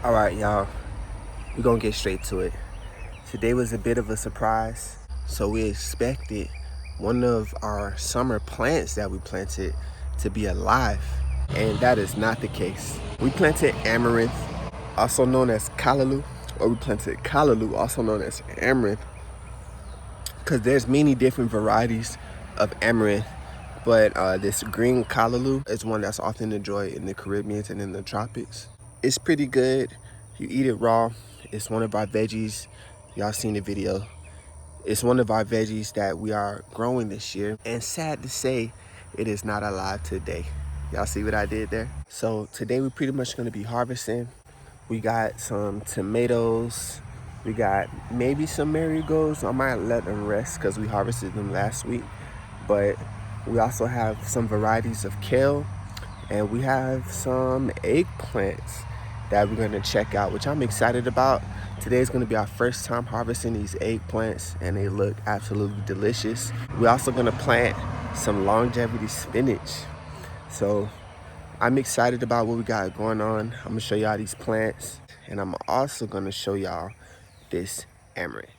All right, y'all, we're gonna get straight to it. Today was a bit of a surprise. So we expected one of our summer plants that we planted to be alive, and that is not the case. We planted amaranth, also known as callaloo, or we planted callaloo, also known as amaranth, because there's many different varieties of amaranth, but this green callaloo is one that's often enjoyed in the Caribbean and in the tropics. It's pretty good. You eat it raw. It's one of our veggies. Y'all seen the video. It's one of our veggies that we are growing this year. And sad to say, it is not alive today. Y'all see what I did there? So today we're pretty much gonna be harvesting. We got some tomatoes. We got maybe some marigolds. I might let them rest because we harvested them last week. But we also have some varieties of kale, and we have some eggplants that we're gonna check out, which I'm excited about. Today is gonna be our first time harvesting these eggplants, and they look absolutely delicious. We're also gonna plant some longevity spinach. So I'm excited about what we got going on. I'm gonna show y'all these plants, and I'm also gonna show y'all this amaranth.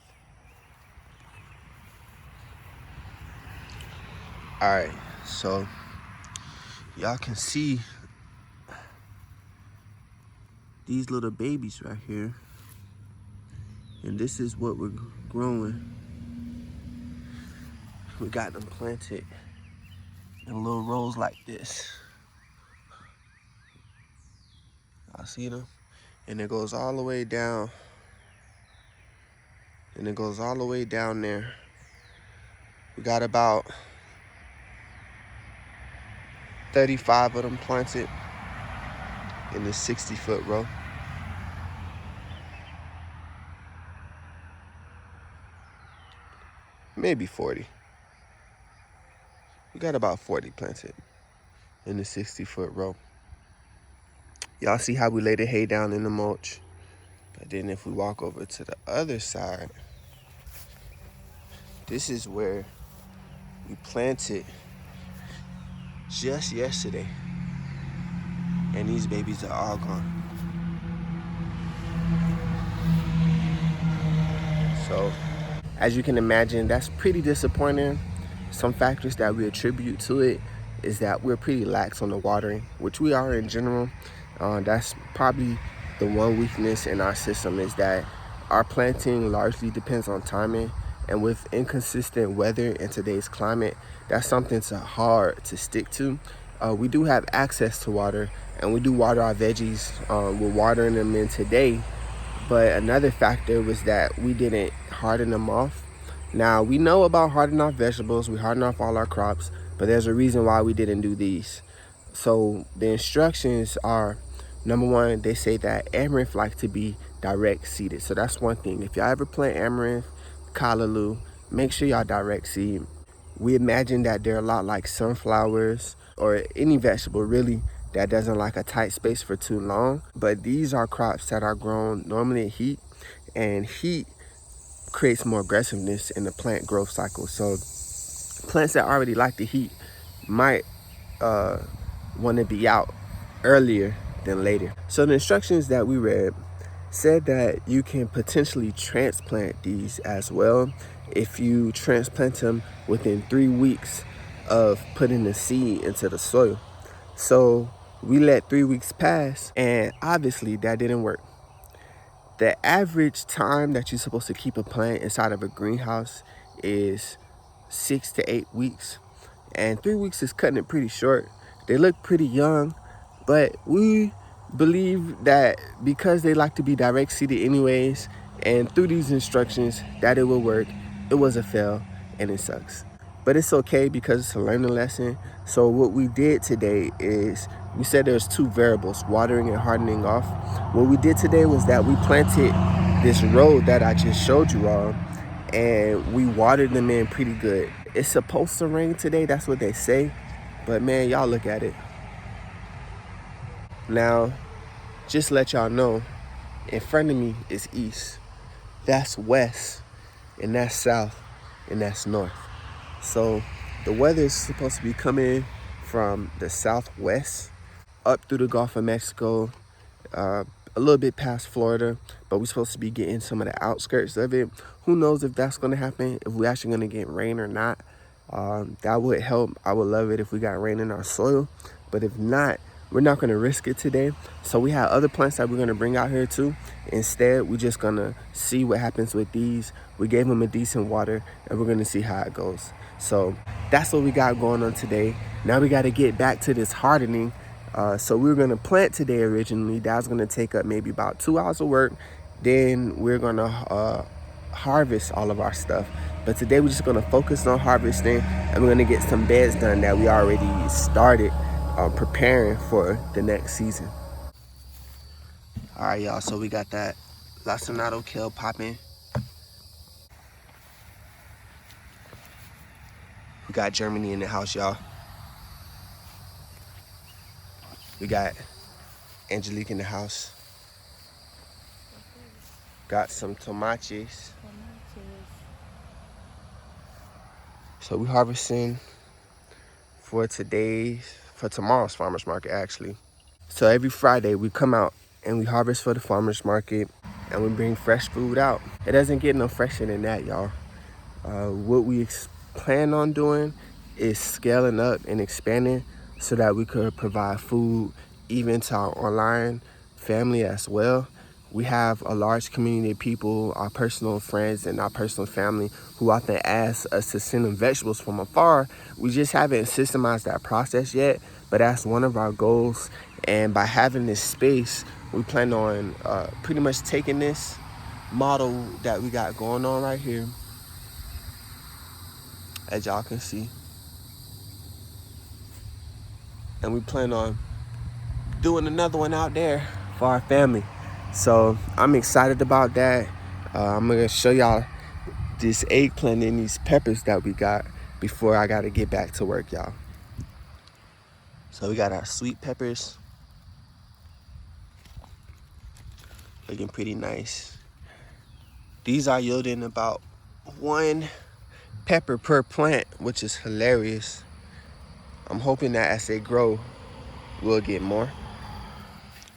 All right, so y'all can see these little babies right here, and this is what we're growing. We got them planted in little rows like this. I see them, and it goes all the way down, and it goes all the way down there. We got about 35 of them planted in this 60-foot row. Maybe 40. We got about 40 planted in the 60-foot row. Y'all see how we lay the hay down in the mulch? But then if we walk over to the other side, this is where we planted just yesterday. And these babies are all gone. So, as you can imagine, that's pretty disappointing. Some factors that we attribute to it is that we're pretty lax on the watering, which we are in general. That's probably the one weakness in our system, is that our planting largely depends on timing. And with inconsistent weather in today's climate, that's something hard to stick to. We do have access to water, and we do water our veggies. We're watering them in today. But another factor was that we didn't harden them off. Now, we know about hardening off vegetables. We harden off all our crops, but there's a reason why we didn't do these. So the instructions are, number one, they say that amaranth like to be direct seeded. So that's one thing. If y'all ever plant amaranth, callaloo, make sure y'all direct seed. We imagine that they're a lot like sunflowers or any vegetable really that doesn't like a tight space for too long. But these are crops that are grown normally in heat, and heat creates more aggressiveness in the plant growth cycle. So plants that already like the heat might want to be out earlier than later. So the instructions that we read said that you can potentially transplant these as well if you transplant them within 3 weeks of putting the seed into the soil. So we let 3 weeks pass, and obviously that didn't work. The average time that you're supposed to keep a plant inside of a greenhouse is 6 to 8 weeks, and 3 weeks is cutting it pretty short. They look pretty young, but we believe that because they like to be direct seeded anyways, and through these instructions, that it will work. It was a fail, and it sucks. But it's okay because it's a learning lesson. So what we did today is, we said there's two variables, watering and hardening off. What we did today was that we planted this row that I just showed you all, and we watered them in pretty good. It's supposed to rain today, that's what they say. But man, y'all look at it. Now, just let y'all know, in front of me is east. That's west, and that's south, and that's north. So the weather is supposed to be coming from the southwest up through the Gulf of Mexico, a little bit past Florida, but we're supposed to be getting some of the outskirts of it. Who knows if that's going to happen, if we're actually going to get rain or not. That would help. I would love it if we got rain in our soil, but if not, we're not going to risk it today. So we have other plants that we're going to bring out here too. Instead, we're just going to see what happens with these. We gave them a decent water, and we're going to see how it goes. So that's what we got going on today. Now we got to get back to this hardening. So we were going to plant today originally. That was going to take up maybe about 2 hours of work. Then we're going to harvest all of our stuff. But today we're just going to focus on harvesting, and we're going to get some beds done that we already started preparing for the next season. All right, y'all, so we got that lacinato kale popping. We got Germany in the house, y'all. We got Angelique in the house. Got some tomates. So we harvesting for tomorrow's farmer's market, actually. So every Friday we come out and we harvest for the farmer's market, and we bring fresh food out. It doesn't get no fresher than that, y'all. What we plan on doing is scaling up and expanding so that we could provide food even to our online family as well. We have a large community of people, our personal friends and our personal family, who often ask us to send them vegetables from afar. We just haven't systemized that process yet, but that's one of our goals. And by having this space, we plan on pretty much taking this model that we got going on right here, as y'all can see, and we plan on doing another one out there for our family. So I'm excited about that. I'm gonna show y'all this eggplant and these peppers that we got before I gotta get back to work, y'all. So we got our sweet peppers, looking pretty nice. These are yielding about 1 pepper per plant, which is hilarious. I'm hoping that as they grow, we'll get more.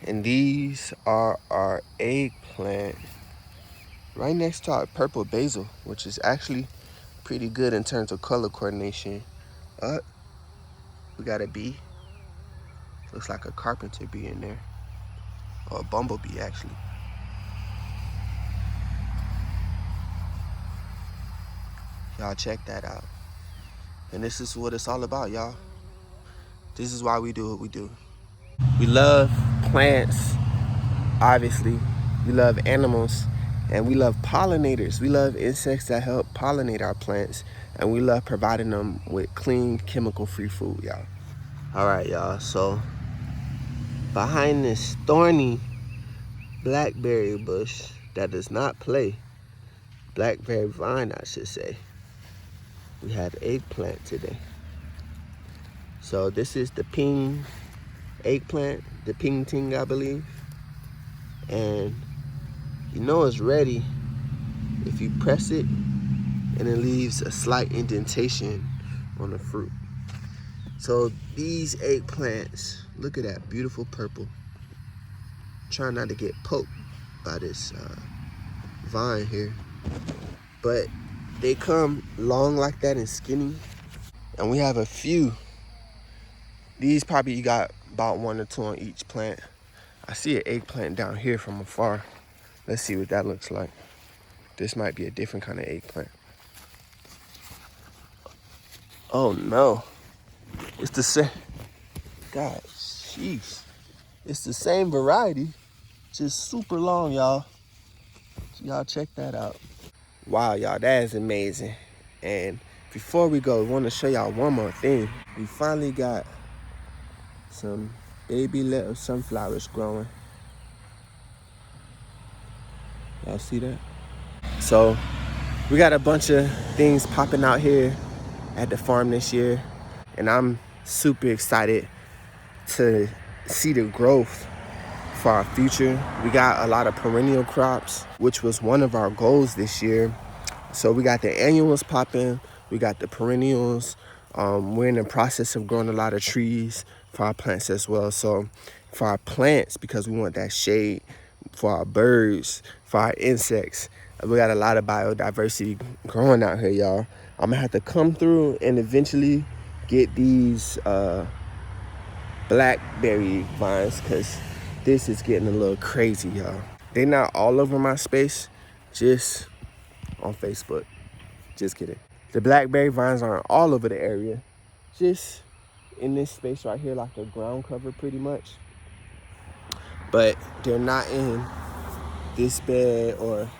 And these are our eggplant right next to our purple basil, which is actually pretty good in terms of color coordination. We got a bee. Looks like a carpenter bee in there, or a bumblebee actually. Y'all check that out. And this is what it's all about, y'all. This is why we do what we do. We love plants, obviously. We love animals, and we love pollinators. We love insects that help pollinate our plants, and we love providing them with clean, chemical-free food, y'all. All right, y'all, so behind this thorny blackberry bush that does not play, blackberry vine, I should say, we have eggplant today. So this is the ping eggplant, the ping ting, I believe. And you know it's ready if you press it and it leaves a slight indentation on the fruit. So these eggplants, look at that beautiful purple. Try not to get poked by this vine here, but they come long like that and skinny. And we have a few. These probably you got about 1 or 2 on each plant. I see an eggplant down here from afar. Let's see what that looks like. This might be a different kind of eggplant. Oh no, it's the same. God, jeez. It's the same variety, just super long, y'all. So y'all check that out. Wow, y'all, that is amazing. And before we go, I want to show y'all one more thing. We finally got some baby little sunflowers growing. Y'all see that? So we got a bunch of things popping out here at the farm this year, and I'm super excited to see the growth for our future. We got a lot of perennial crops, which was one of our goals this year. So we got the annuals popping, we got the perennials. We're in the process of growing a lot of trees for our plants as well. So for our plants, because we want that shade, for our birds, for our insects. We got a lot of biodiversity growing out here, y'all. I'm gonna have to come through and eventually get these blackberry vines, because this is getting a little crazy, y'all. They not all over my space, just on Facebook. Just kidding. The blackberry vines aren't all over the area, just in this space right here, like a ground cover pretty much. But they're not in this bed or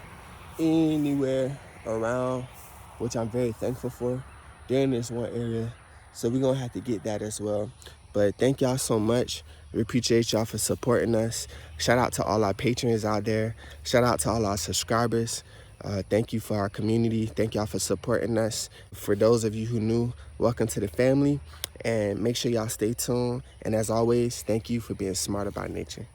anywhere around, which I'm very thankful for. They're in this one area, so we're gonna have to get that as well. But thank y'all so much. We appreciate y'all for supporting us. Shout out to all our patrons out there. Shout out to all our subscribers. Thank you for our community. Thank y'all for supporting us. For those of you who new, welcome to the family. And make sure y'all stay tuned. And as always, thank you for being smart about nature.